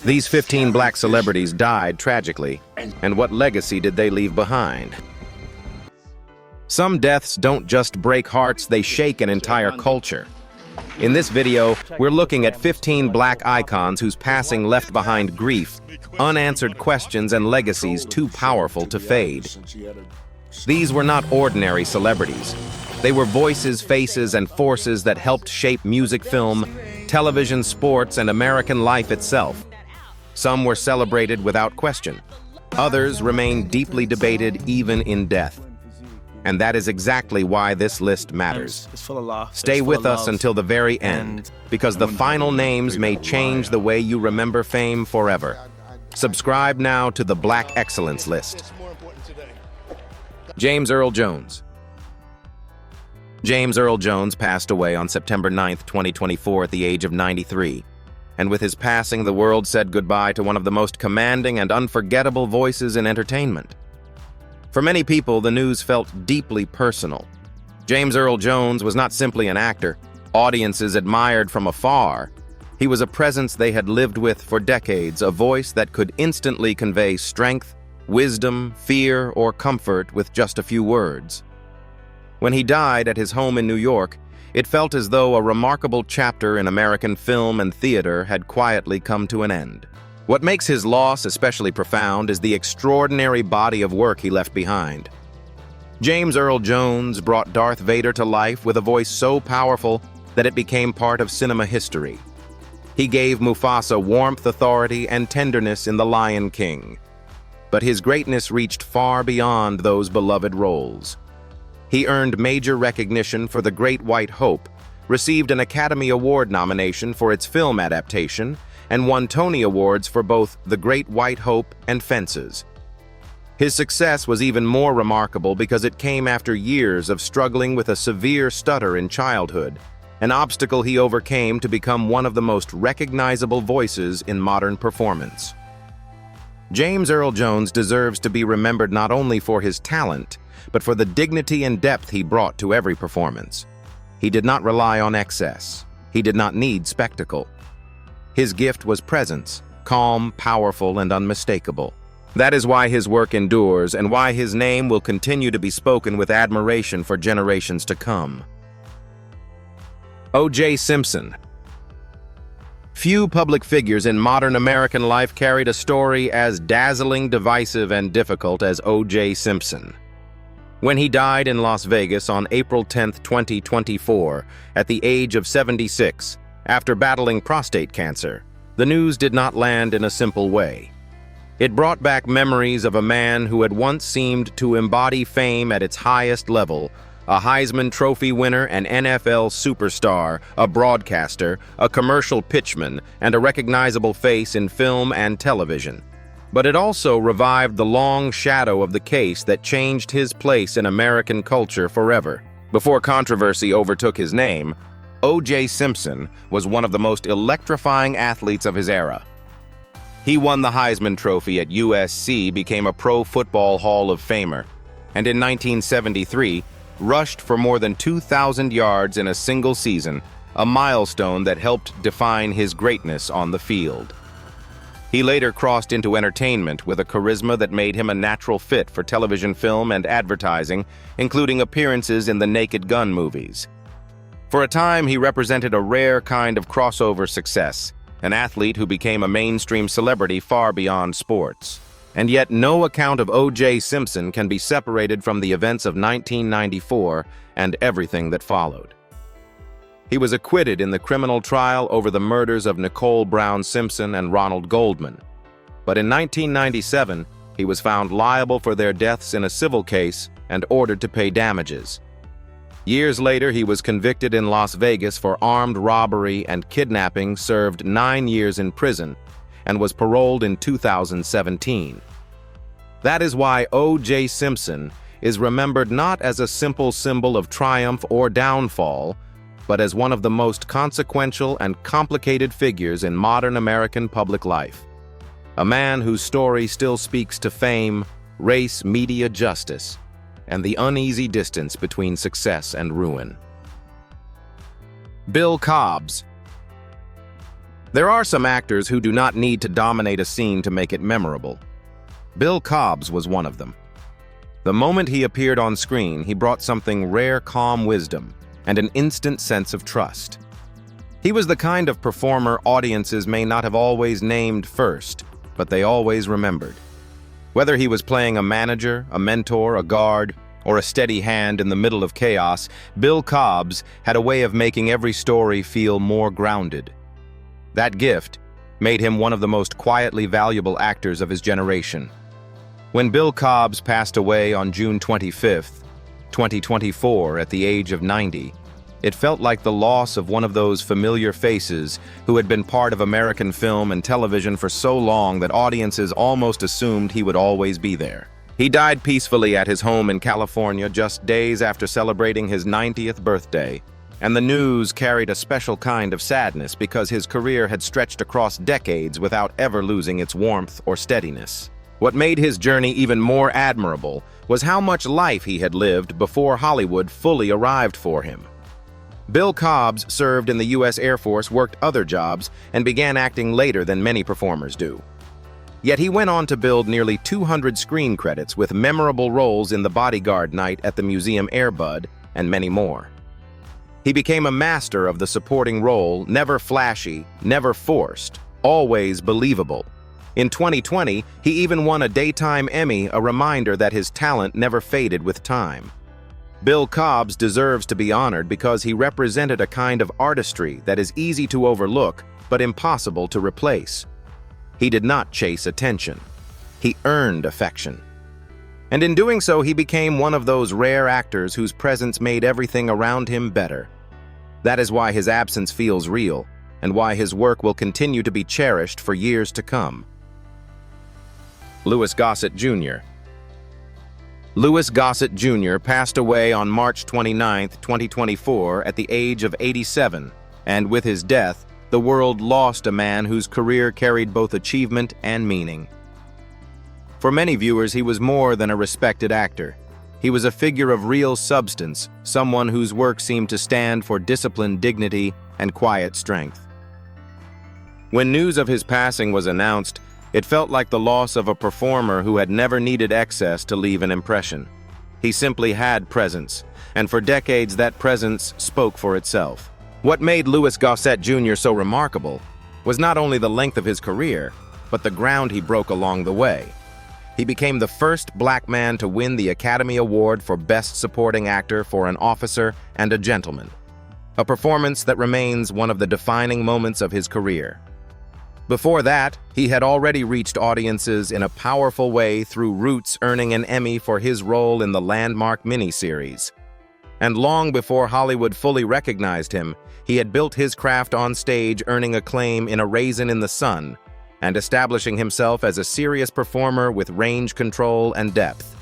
These 15 black celebrities died tragically, and what legacy did they leave behind? Some deaths don't just break hearts, they shake an entire culture. In this video, we're looking at 15 black icons whose passing left behind grief, unanswered questions, and legacies too powerful to fade. These were not ordinary celebrities. They were voices, faces, and forces that helped shape music, film, television, sports, and American life itself. Some were celebrated without question. Others remain deeply debated even in death. And that is exactly why this list matters. Stay with us until the very end, because the final names may change the way you remember fame forever. Subscribe now to the Black Excellence List. James Earl Jones. James Earl Jones passed away on September 9, 2024 at the age of 93. And with his passing, the world said goodbye to one of the most commanding and unforgettable voices in entertainment. For many people, the news felt deeply personal. James Earl Jones was not simply an actor audiences admired from afar. He was a presence they had lived with for decades, a voice that could instantly convey strength, wisdom, fear, or comfort with just a few words. When he died at his home in New York, it felt as though a remarkable chapter in American film and theater had quietly come to an end. What makes his loss especially profound is the extraordinary body of work he left behind. James Earl Jones brought Darth Vader to life with a voice so powerful that it became part of cinema history. He gave Mufasa warmth, authority, and tenderness in The Lion King. But his greatness reached far beyond those beloved roles. He earned major recognition for The Great White Hope, received an Academy Award nomination for its film adaptation, and won Tony Awards for both The Great White Hope and Fences. His success was even more remarkable because it came after years of struggling with a severe stutter in childhood, an obstacle he overcame to become one of the most recognizable voices in modern performance. James Earl Jones deserves to be remembered not only for his talent, but for the dignity and depth he brought to every performance. He did not rely on excess. He did not need spectacle. His gift was presence, calm, powerful, and unmistakable. That is why his work endures and why his name will continue to be spoken with admiration for generations to come. OJ Simpson. Few public figures in modern American life carried a story as dazzling, divisive, and difficult as OJ Simpson. When he died in Las Vegas on April 10, 2024, at the age of 76, after battling prostate cancer, the news did not land in a simple way. It brought back memories of a man who had once seemed to embody fame at its highest level, a Heisman Trophy winner, an NFL superstar, a broadcaster, a commercial pitchman, and a recognizable face in film and television. But it also revived the long shadow of the case that changed his place in American culture forever. Before controversy overtook his name, OJ Simpson was one of the most electrifying athletes of his era. He won the Heisman Trophy at USC, became a Pro Football Hall of Famer, and in 1973, rushed for more than 2,000 yards in a single season, a milestone that helped define his greatness on the field. He later crossed into entertainment with a charisma that made him a natural fit for television, film, and advertising, including appearances in the Naked Gun movies. For a time, he represented a rare kind of crossover success, an athlete who became a mainstream celebrity far beyond sports. And yet, no account of OJ Simpson can be separated from the events of 1994 and everything that followed. He was acquitted in the criminal trial over the murders of Nicole Brown Simpson and Ronald Goldman. But in 1997, he was found liable for their deaths in a civil case and ordered to pay damages. Years later, he was convicted in Las Vegas for armed robbery and kidnapping, served 9 years in prison, and was paroled in 2017. That is why OJ Simpson is remembered not as a simple symbol of triumph or downfall, but as one of the most consequential and complicated figures in modern American public life. A man whose story still speaks to fame, race, media, justice, and the uneasy distance between success and ruin. Bill Cobbs. There are some actors who do not need to dominate a scene to make it memorable. Bill Cobbs was one of them. The moment he appeared on screen, he brought something rare calm wisdom and an instant sense of trust. He was the kind of performer audiences may not have always named first, but they always remembered. Whether he was playing a manager, a mentor, a guard, or a steady hand in the middle of chaos, Bill Cobbs had a way of making every story feel more grounded. That gift made him one of the most quietly valuable actors of his generation. When Bill Cobbs passed away on June 25th, 2024, at the age of 90, it felt like the loss of one of those familiar faces who had been part of American film and television for so long that audiences almost assumed he would always be there. He died peacefully at his home in California just days after celebrating his 90th birthday, and the news carried a special kind of sadness because his career had stretched across decades without ever losing its warmth or steadiness. What made his journey even more admirable was how much life he had lived before Hollywood fully arrived for him. Bill Cobbs served in the U.S. Air Force, worked other jobs, and began acting later than many performers do. Yet he went on to build nearly 200 screen credits with memorable roles in The Bodyguard Night at the Museum Air Bud and many more. He became a master of the supporting role, never flashy, never forced, always believable. In 2020, he even won a Daytime Emmy, a reminder that his talent never faded with time. Bill Cobbs deserves to be honored because he represented a kind of artistry that is easy to overlook but impossible to replace. He did not chase attention. He earned affection. And in doing so, he became one of those rare actors whose presence made everything around him better. That is why his absence feels real, and why his work will continue to be cherished for years to come. Louis Gossett Jr. Louis Gossett Jr. passed away on March 29, 2024, at the age of 87, and with his death, the world lost a man whose career carried both achievement and meaning. For many viewers, he was more than a respected actor. He was a figure of real substance, someone whose work seemed to stand for discipline, dignity, and quiet strength. When news of his passing was announced, it felt like the loss of a performer who had never needed excess to leave an impression. He simply had presence, and for decades that presence spoke for itself. What made Louis Gossett Jr. so remarkable was not only the length of his career, but the ground he broke along the way. He became the first black man to win the Academy Award for Best Supporting Actor for An Officer and a Gentleman, a performance that remains one of the defining moments of his career. Before that, he had already reached audiences in a powerful way through Roots, earning an Emmy for his role in the landmark miniseries. And long before Hollywood fully recognized him, he had built his craft on stage, earning acclaim in A Raisin in the Sun, and establishing himself as a serious performer with range control and depth.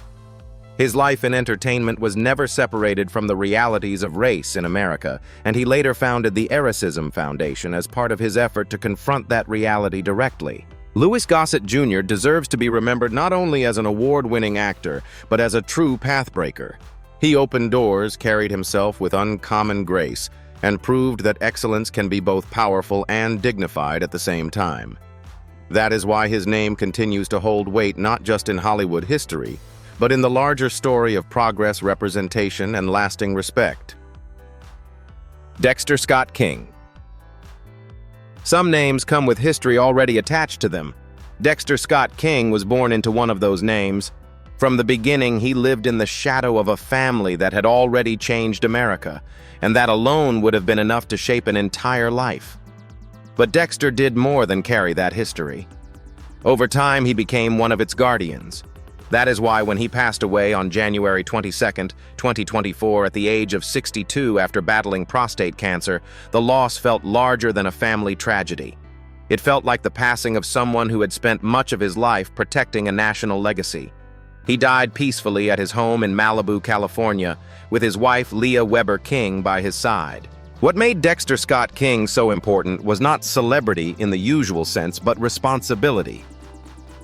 His life in entertainment was never separated from the realities of race in America, and he later founded the Eroticism Foundation as part of his effort to confront that reality directly. Louis Gossett Jr. deserves to be remembered not only as an award-winning actor, but as a true pathbreaker. He opened doors, carried himself with uncommon grace, and proved that excellence can be both powerful and dignified at the same time. That is why his name continues to hold weight not just in Hollywood history, but in the larger story of progress, representation, and lasting respect. Dexter Scott King. Some names come with history already attached to them. Dexter Scott King was born into one of those names. From the beginning, he lived in the shadow of a family that had already changed America, and that alone would have been enough to shape an entire life. But Dexter did more than carry that history. Over time, he became one of its guardians. That is why when he passed away on January 22, 2024, at the age of 62 after battling prostate cancer, the loss felt larger than a family tragedy. It felt like the passing of someone who had spent much of his life protecting a national legacy. He died peacefully at his home in Malibu, California, with his wife Leah Weber King by his side. What made Dexter Scott King so important was not celebrity in the usual sense, but responsibility.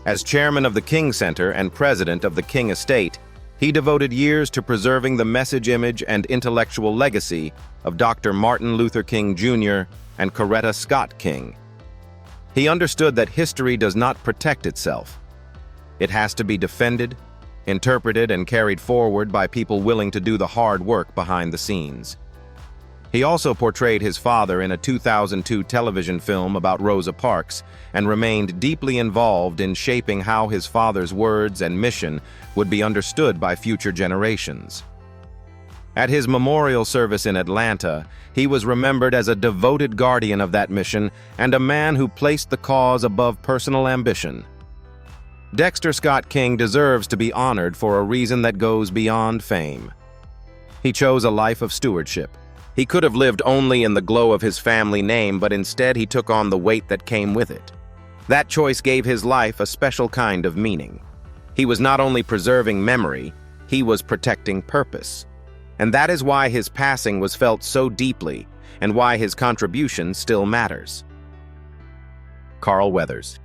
As chairman of the King Center and president of the King Estate, he devoted years to preserving the message, image, and intellectual legacy of Dr. Martin Luther King Jr. and Coretta Scott King. He understood that history does not protect itself. It has to be defended, interpreted, and carried forward by people willing to do the hard work behind the scenes. He also portrayed his father in a 2002 television film about Rosa Parks and remained deeply involved in shaping how his father's words and mission would be understood by future generations. At his memorial service in Atlanta, he was remembered as a devoted guardian of that mission and a man who placed the cause above personal ambition. Dexter Scott King deserves to be honored for a reason that goes beyond fame. He chose a life of stewardship. He could have lived only in the glow of his family name, but instead he took on the weight that came with it. That choice gave his life a special kind of meaning. He was not only preserving memory, he was protecting purpose. And that is why his passing was felt so deeply, and why his contribution still matters. Carl Weathers.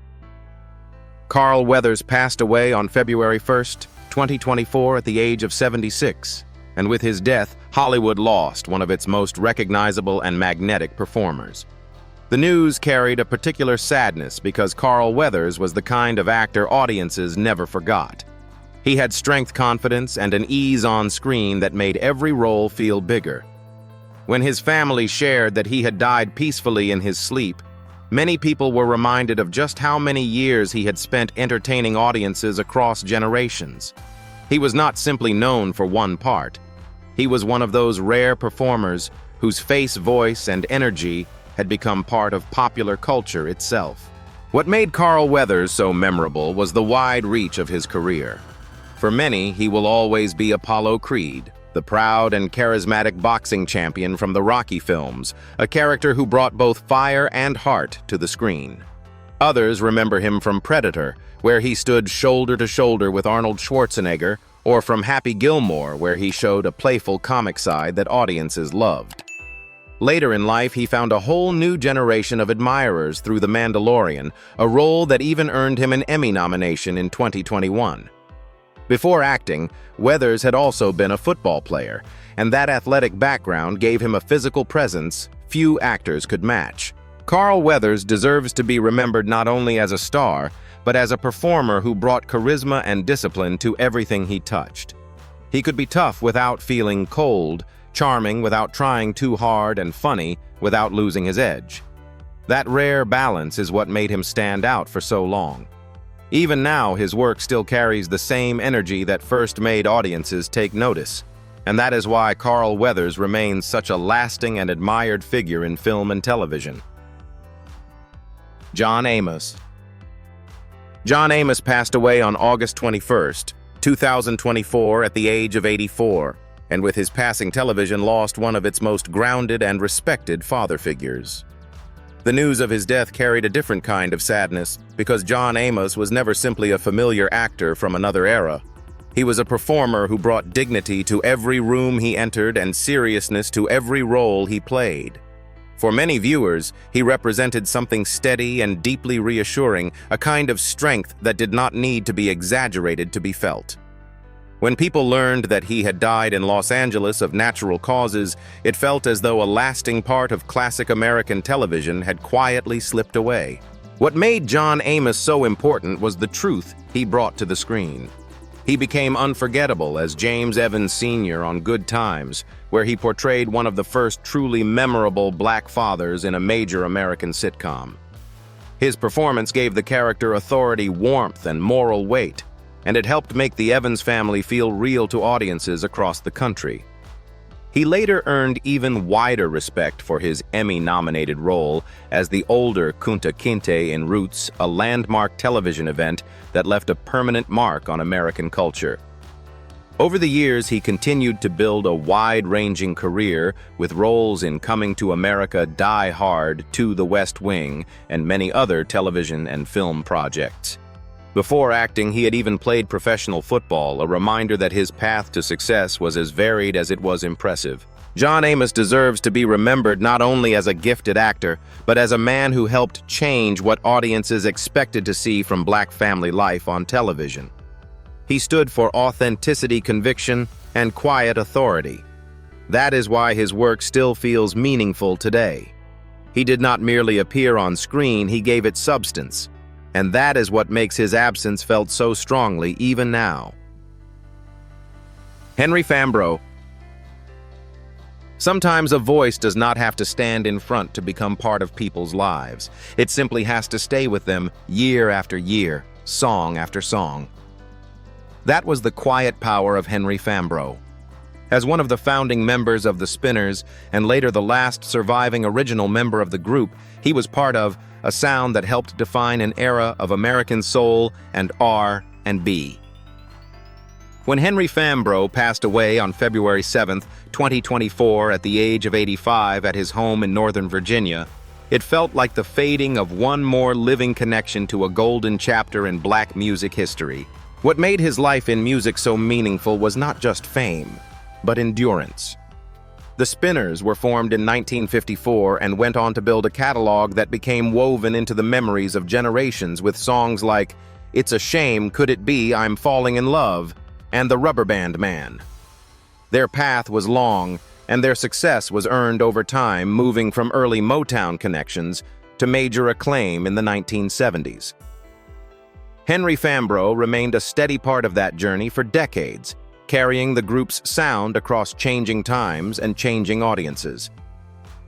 Carl Weathers passed away on February 1st, 2024 at the age of 76, and with his death, Hollywood lost one of its most recognizable and magnetic performers. The news carried a particular sadness because Carl Weathers was the kind of actor audiences never forgot. He had strength, confidence, and an ease on screen that made every role feel bigger. When his family shared that he had died peacefully in his sleep, many people were reminded of just how many years he had spent entertaining audiences across generations. He was not simply known for one part. He was one of those rare performers whose face, voice, and energy had become part of popular culture itself. What made Carl Weathers so memorable was the wide reach of his career. For many, he will always be Apollo Creed, the proud and charismatic boxing champion from the Rocky films, a character who brought both fire and heart to the screen. Others remember him from Predator, where he stood shoulder to shoulder with Arnold Schwarzenegger, or from Happy Gilmore, where he showed a playful comic side that audiences loved. Later in life, he found a whole new generation of admirers through The Mandalorian, a role that even earned him an Emmy nomination in 2021. Before acting, Weathers had also been a football player, and that athletic background gave him a physical presence few actors could match. Carl Weathers deserves to be remembered not only as a star, but as a performer who brought charisma and discipline to everything he touched. He could be tough without feeling cold, charming without trying too hard, and funny without losing his edge. That rare balance is what made him stand out for so long. Even now, his work still carries the same energy that first made audiences take notice, and that is why Carl Weathers remains such a lasting and admired figure in film and television. John Amos. John Amos passed away on August 21st, 2024 at the age of 84, and with his passing, television lost one of its most grounded and respected father figures. The news of his death carried a different kind of sadness because John Amos was never simply a familiar actor from another era. He was a performer who brought dignity to every room he entered and seriousness to every role he played. For many viewers, he represented something steady and deeply reassuring, a kind of strength that did not need to be exaggerated to be felt. When people learned that he had died in Los Angeles of natural causes, it felt as though a lasting part of classic American television had quietly slipped away. What made John Amos so important was the truth he brought to the screen. He became unforgettable as James Evans Sr. on Good Times, where he portrayed one of the first truly memorable black fathers in a major American sitcom. His performance gave the character authority, warmth, and moral weight, and it helped make the Evans family feel real to audiences across the country. He later earned even wider respect for his Emmy-nominated role as the older Kunta Kinte in Roots, a landmark television event that left a permanent mark on American culture. Over the years, he continued to build a wide-ranging career with roles in Coming to America, Die Hard, To the West Wing, and many other television and film projects. Before acting, he had even played professional football, a reminder that his path to success was as varied as it was impressive. John Amos deserves to be remembered not only as a gifted actor, but as a man who helped change what audiences expected to see from black family life on television. He stood for authenticity, conviction, and quiet authority. That is why his work still feels meaningful today. He did not merely appear on screen, he gave it substance. And that is what makes his absence felt so strongly even now. Henry Fambrough. Sometimes a voice does not have to stand in front to become part of people's lives. It simply has to stay with them year after year, song after song. That was the quiet power of Henry Fambrough. As one of the founding members of the Spinners, and later the last surviving original member of the group, he was part of a sound that helped define an era of American soul and R&B. When Henry Fambrough passed away on February 7, 2024, at the age of 85 at his home in Northern Virginia, it felt like the fading of one more living connection to a golden chapter in black music history. What made his life in music so meaningful was not just fame, but endurance. The Spinners were formed in 1954 and went on to build a catalog that became woven into the memories of generations with songs like "It's a Shame, Could It Be, I'm Falling in Love," and "The Rubber Band Man." Their path was long, and their success was earned over time, moving from early Motown connections to major acclaim in the 1970s. Henry Fambrough remained a steady part of that journey for decades, carrying the group's sound across changing times and changing audiences.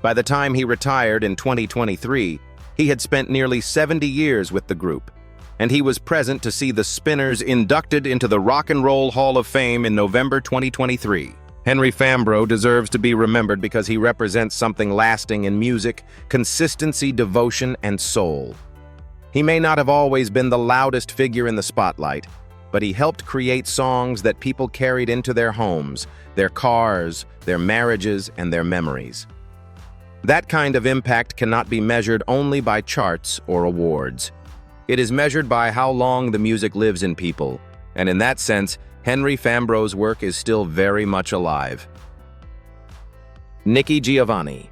By the time he retired in 2023, he had spent nearly 70 years with the group, and he was present to see the Spinners inducted into the Rock and Roll Hall of Fame in November 2023. Henry Fambrough deserves to be remembered because he represents something lasting in music: consistency, devotion, and soul. He may not have always been the loudest figure in the spotlight, but he helped create songs that people carried into their homes, their cars, their marriages, and their memories. That kind of impact cannot be measured only by charts or awards. It is measured by how long the music lives in people, and in that sense, Henry Fambrough's work is still very much alive. Nikki Giovanni.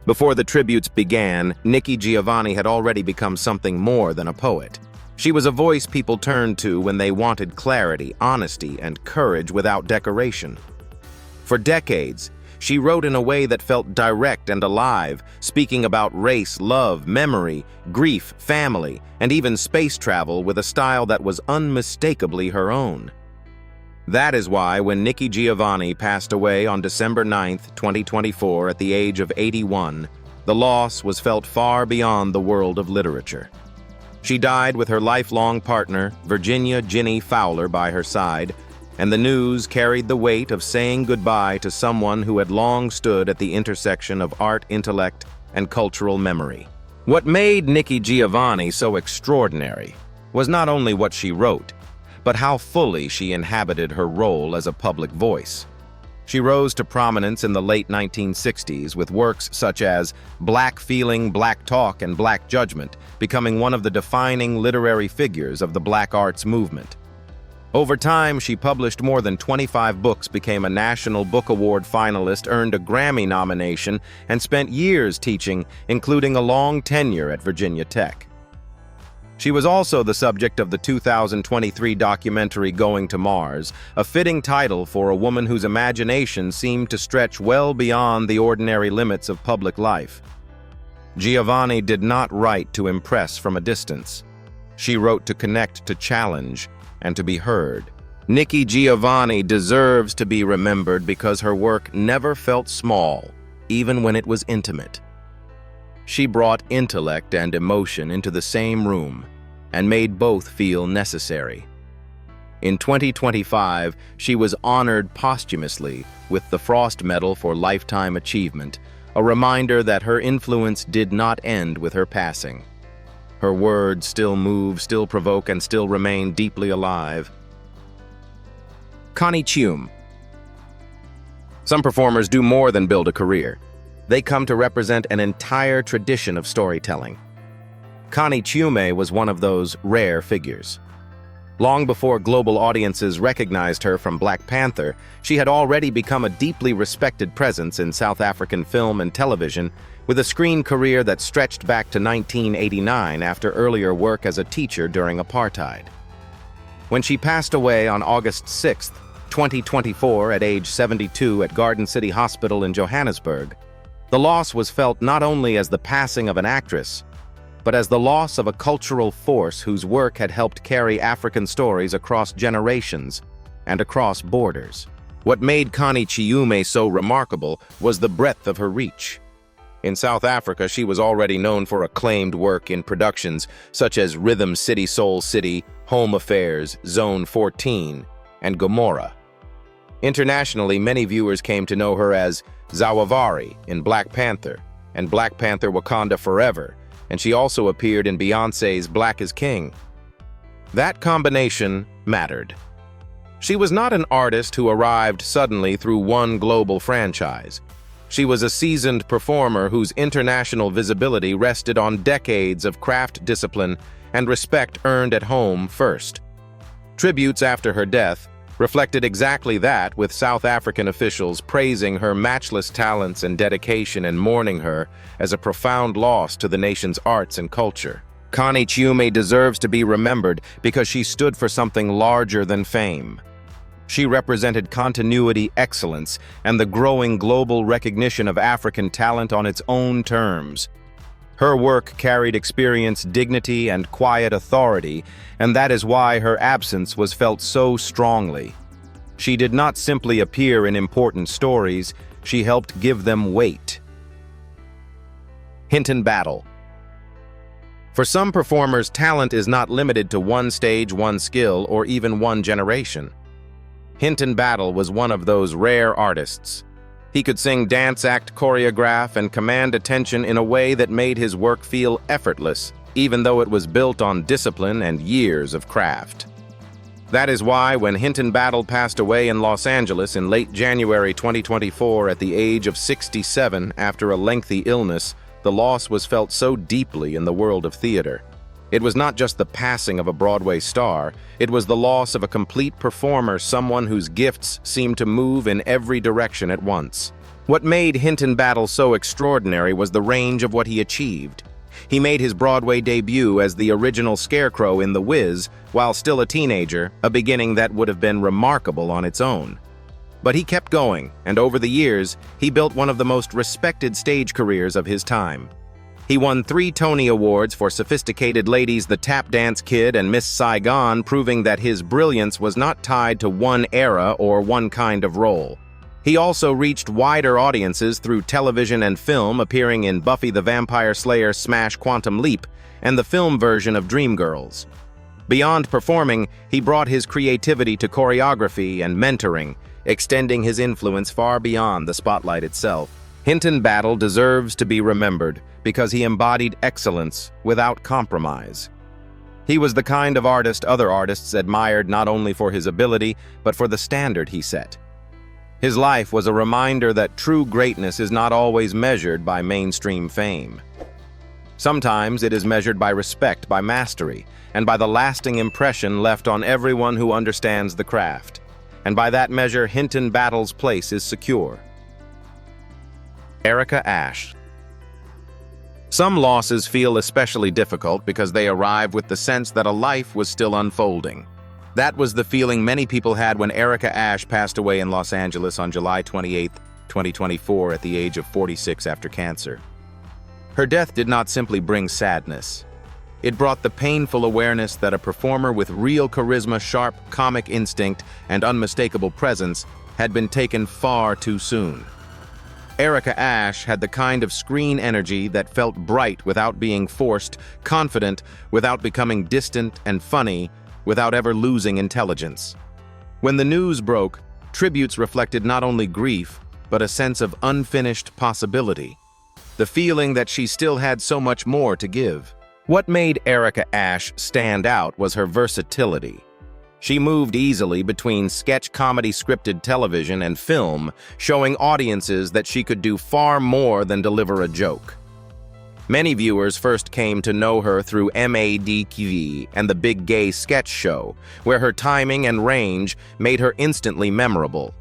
Before the tributes began, Nikki Giovanni had already become something more than a poet. She was a voice people turned to when they wanted clarity, honesty, and courage without decoration. For decades, she wrote in a way that felt direct and alive, speaking about race, love, memory, grief, family, and even space travel with a style that was unmistakably her own. That is why when Nikki Giovanni passed away on December 9, 2024, at the age of 81, the loss was felt far beyond the world of literature. She died with her lifelong partner, Virginia Ginny Fowler, by her side, and the news carried the weight of saying goodbye to someone who had long stood at the intersection of art, intellect, and cultural memory. What made Nikki Giovanni so extraordinary was not only what she wrote, but how fully she inhabited her role as a public voice. She rose to prominence in the late 1960s with works such as Black Feeling, Black Talk, and Black Judgment, becoming one of the defining literary figures of the Black arts movement. Over time, she published more than 25 books, became a National Book Award finalist, earned a Grammy nomination, and spent years teaching, including a long tenure at Virginia Tech. She was also the subject of the 2023 documentary Going to Mars, a fitting title for a woman whose imagination seemed to stretch well beyond the ordinary limits of public life. Giovanni did not write to impress from a distance. She wrote to connect, to challenge, and to be heard. Nikki Giovanni deserves to be remembered because her work never felt small, even when it was intimate. She brought intellect and emotion into the same room and made both feel necessary. In 2025, she was honored posthumously with the Frost Medal for Lifetime Achievement, a reminder that her influence did not end with her passing. Her words still move, still provoke, and still remain deeply alive. Connie Chiume. Some performers do more than build a career. They come to represent an entire tradition of storytelling. Connie Chiume was one of those rare figures. Long before global audiences recognized her from Black Panther, she had already become a deeply respected presence in South African film and television, with a screen career that stretched back to 1989 after earlier work as a teacher during apartheid. When she passed away on August 6, 2024, at age 72 at Garden City Hospital in Johannesburg, The loss was felt not only as the passing of an actress, but as the loss of a cultural force whose work had helped carry African stories across generations and across borders. What made Connie Chiume so remarkable was the breadth of her reach. In South Africa, she was already known for acclaimed work in productions such as Rhythm City Soul City, Home Affairs, Zone 14, and Gomorrah. Internationally, many viewers came to know her as Zawawari in Black Panther and Black Panther Wakanda Forever, and she also appeared in Beyoncé's Black is King. That combination mattered. She was not an artist who arrived suddenly through one global franchise. She was a seasoned performer whose international visibility rested on decades of craft discipline and respect earned at home first. Tributes after her death reflected exactly that, with South African officials praising her matchless talents and dedication and mourning her as a profound loss to the nation's arts and culture. Connie Chiume deserves to be remembered because she stood for something larger than fame. She represented continuity, excellence, and the growing global recognition of African talent on its own terms. Her work carried experience, dignity, and quiet authority, and that is why her absence was felt so strongly. She did not simply appear in important stories, she helped give them weight. Hinton Battle. For some performers, talent is not limited to one stage, one skill, or even one generation. Hinton Battle was one of those rare artists. He could sing, dance, act, choreograph, and command attention in a way that made his work feel effortless, even though it was built on discipline and years of craft. That is why, when Hinton Battle passed away in Los Angeles in late January 2024 at the age of 67 after a lengthy illness, the loss was felt so deeply in the world of theater. It was not just the passing of a Broadway star, it was the loss of a complete performer, someone whose gifts seemed to move in every direction at once. What made Hinton Battle so extraordinary was the range of what he achieved. He made his Broadway debut as the original Scarecrow in The Wiz while still a teenager, a beginning that would have been remarkable on its own. But he kept going, and over the years, he built one of the most respected stage careers of his time. He won 3 Tony Awards for Sophisticated Ladies, The Tap Dance Kid, and Miss Saigon, proving that his brilliance was not tied to one era or one kind of role. He also reached wider audiences through television and film, appearing in Buffy the Vampire Slayer Smash Quantum Leap and the film version of Dreamgirls. Beyond performing, he brought his creativity to choreography and mentoring, extending his influence far beyond the spotlight itself. Hinton Battle deserves to be remembered because he embodied excellence without compromise. He was the kind of artist other artists admired not only for his ability, but for the standard he set. His life was a reminder that true greatness is not always measured by mainstream fame. Sometimes it is measured by respect, by mastery, and by the lasting impression left on everyone who understands the craft. And by that measure, Hinton Battle's place is secure. Erica Ashe. Some losses feel especially difficult because they arrive with the sense that a life was still unfolding. That was the feeling many people had when Erica Ashe passed away in Los Angeles on July 28, 2024 at the age of 46 after cancer. Her death did not simply bring sadness. It brought the painful awareness that a performer with real charisma, sharp comic instinct, and unmistakable presence had been taken far too soon. Erica Ashe had the kind of screen energy that felt bright without being forced, confident without becoming distant, and funny without ever losing intelligence. When the news broke, tributes reflected not only grief, but a sense of unfinished possibility. The feeling that she still had so much more to give. What made Erica Ashe stand out was her versatility. She moved easily between sketch comedy scripted television and film, showing audiences that she could do far more than deliver a joke. Many viewers first came to know her through MADTV and The Big Gay Sketch Show, where her timing and range made her instantly memorable.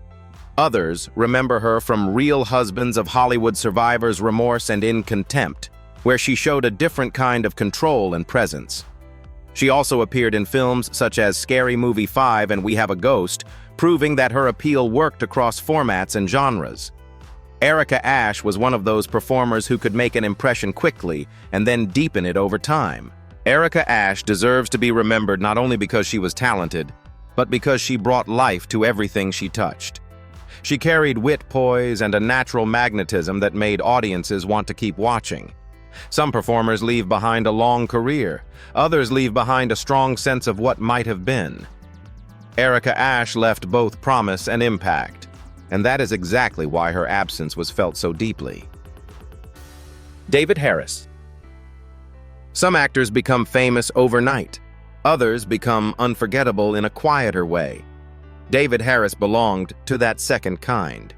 Others remember her from Real Husbands of Hollywood Survivors, Remorse, and In Contempt, where she showed a different kind of control and presence. She also appeared in films such as Scary Movie 5 and We Have a Ghost, proving that her appeal worked across formats and genres. Erica Ashe was one of those performers who could make an impression quickly and then deepen it over time. Erica Ashe deserves to be remembered not only because she was talented, but because she brought life to everything she touched. She carried wit, poise, and a natural magnetism that made audiences want to keep watching. Some performers leave behind a long career. Others leave behind a strong sense of what might have been. Erica Ashe left both promise and impact, and that is exactly why her absence was felt so deeply. David Harris. Some actors become famous overnight. Others become unforgettable in a quieter way. David Harris belonged to that second kind.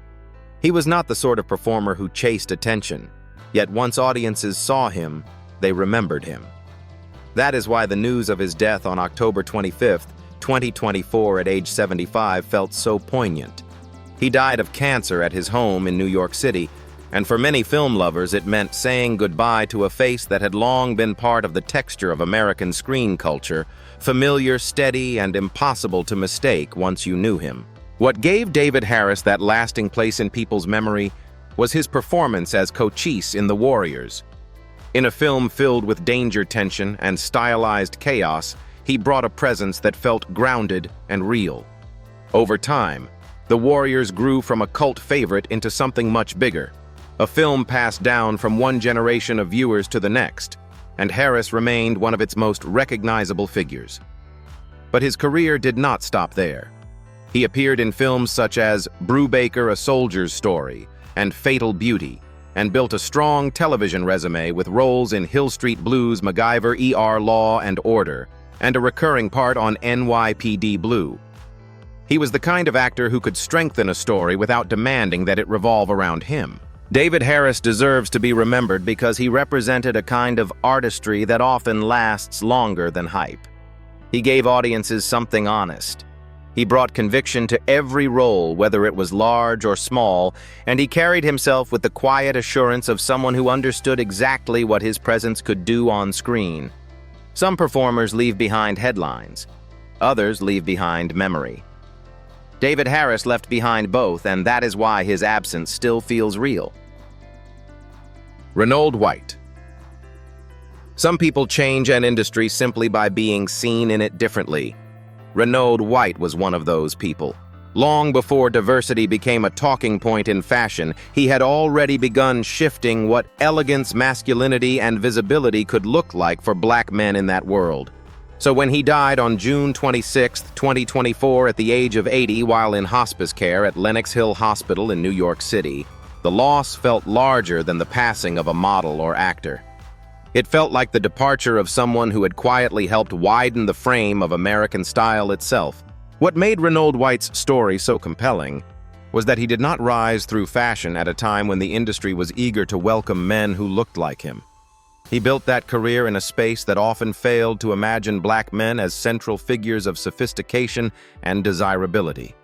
He was not the sort of performer who chased attention, yet once audiences saw him, they remembered him. That is why the news of his death on October 25, 2024 at age 75 felt so poignant. He died of cancer at his home in New York City, and for many film lovers it meant saying goodbye to a face that had long been part of the texture of American screen culture, familiar, steady, and impossible to mistake once you knew him. What gave David Harris that lasting place in people's memory was his performance as Cochise in The Warriors. In a film filled with danger, tension, and stylized chaos, he brought a presence that felt grounded and real. Over time, The Warriors grew from a cult favorite into something much bigger, a film passed down from one generation of viewers to the next, and Harris remained one of its most recognizable figures. But his career did not stop there. He appeared in films such as Brubaker: A Soldier's Story and Fatal Beauty, and built a strong television resume with roles in Hill Street Blues, MacGyver, ER, Law and Order, and a recurring part on NYPD Blue. He was the kind of actor who could strengthen a story without demanding that it revolve around him. David Harris deserves to be remembered because he represented a kind of artistry that often lasts longer than hype. He gave audiences something honest. He brought conviction to every role, whether it was large or small, and he carried himself with the quiet assurance of someone who understood exactly what his presence could do on screen. Some performers leave behind headlines. Others leave behind memory. David Harris left behind both, and that is why his absence still feels real. Renauld White. Some people change an industry simply by being seen in it differently. Renauld White was one of those people. Long before diversity became a talking point in fashion, he had already begun shifting what elegance, masculinity, and visibility could look like for black men in that world. So when he died on June 26, 2024 at the age of 80 while in hospice care at Lenox Hill Hospital in New York City, the loss felt larger than the passing of a model or actor. It felt like the departure of someone who had quietly helped widen the frame of American style itself. What made Renauld White's story so compelling was that he did not rise through fashion at a time when the industry was eager to welcome men who looked like him. He built that career in a space that often failed to imagine black men as central figures of sophistication and desirability.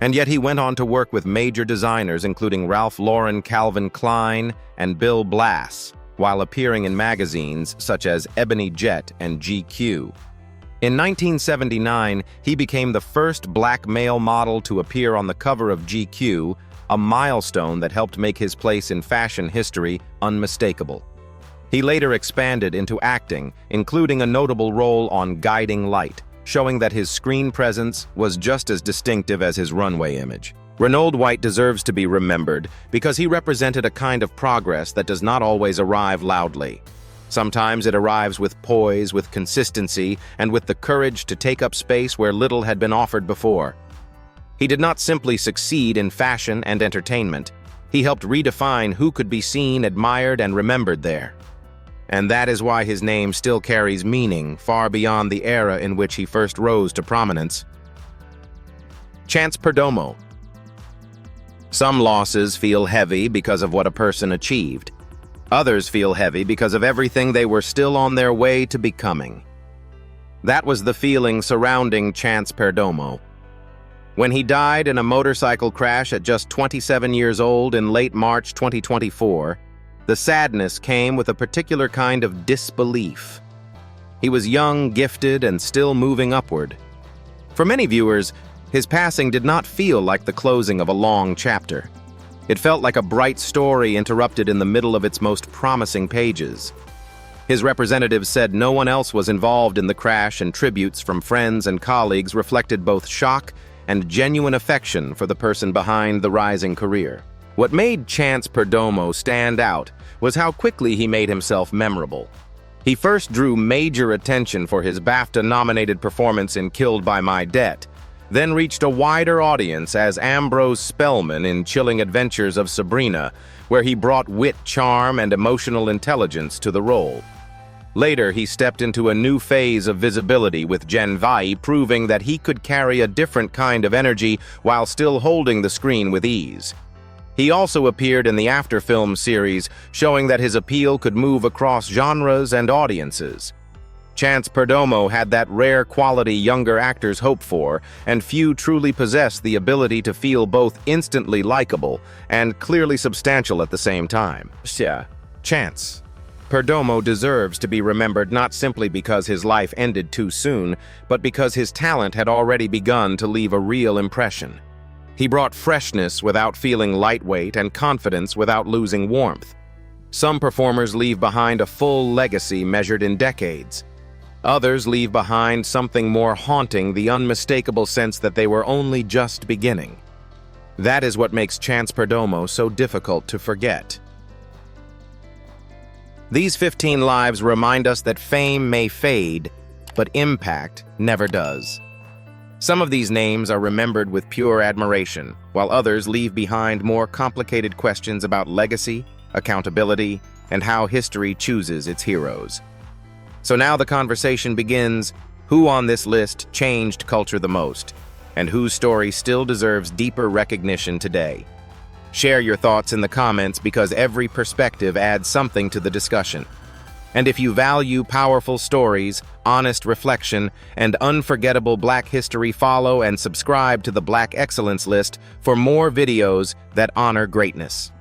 And yet he went on to work with major designers including Ralph Lauren, Calvin Klein, and Bill Blass, while appearing in magazines such as Ebony Jet and GQ. In 1979, he became the first black male model to appear on the cover of GQ, a milestone that helped make his place in fashion history unmistakable. He later expanded into acting, including a notable role on Guiding Light, showing that his screen presence was just as distinctive as his runway image. Renauld White deserves to be remembered because he represented a kind of progress that does not always arrive loudly. Sometimes it arrives with poise, with consistency, and with the courage to take up space where little had been offered before. He did not simply succeed in fashion and entertainment. He helped redefine who could be seen, admired, and remembered there. And that is why his name still carries meaning far beyond the era in which he first rose to prominence. Chance Perdomo. Some losses feel heavy because of what a person achieved. Others feel heavy because of everything they were still on their way to becoming. That was the feeling surrounding Chance Perdomo. When he died in a motorcycle crash at just 27 years old in late March 2024, the sadness came with a particular kind of disbelief. He was young, gifted, and still moving upward. For many viewers, his passing did not feel like the closing of a long chapter. It felt like a bright story interrupted in the middle of its most promising pages. His representatives said no one else was involved in the crash, and tributes from friends and colleagues reflected both shock and genuine affection for the person behind the rising career. What made Chance Perdomo stand out was how quickly he made himself memorable. He first drew major attention for his BAFTA-nominated performance in Killed by My Debt, then reached a wider audience as Ambrose Spellman in Chilling Adventures of Sabrina, where he brought wit, charm, and emotional intelligence to the role. Later, he stepped into a new phase of visibility with Gen V, proving that he could carry a different kind of energy while still holding the screen with ease. He also appeared in the After-film series, showing that his appeal could move across genres and audiences. Chance Perdomo had that rare quality younger actors hope for, and few truly possess the ability to feel both instantly likable and clearly substantial at the same time. Chance Perdomo deserves to be remembered not simply because his life ended too soon, but because his talent had already begun to leave a real impression. He brought freshness without feeling lightweight and confidence without losing warmth. Some performers leave behind a full legacy measured in decades. Others leave behind something more haunting, the unmistakable sense that they were only just beginning. That is what makes Chance Perdomo so difficult to forget. These 15 lives remind us that fame may fade, but impact never does. Some of these names are remembered with pure admiration, while others leave behind more complicated questions about legacy, accountability, and how history chooses its heroes. So now the conversation begins: who on this list changed culture the most, and whose story still deserves deeper recognition today? Share your thoughts in the comments, because every perspective adds something to the discussion. And if you value powerful stories, honest reflection, and unforgettable Black history, follow and subscribe to the Black Excellence List for more videos that honor greatness.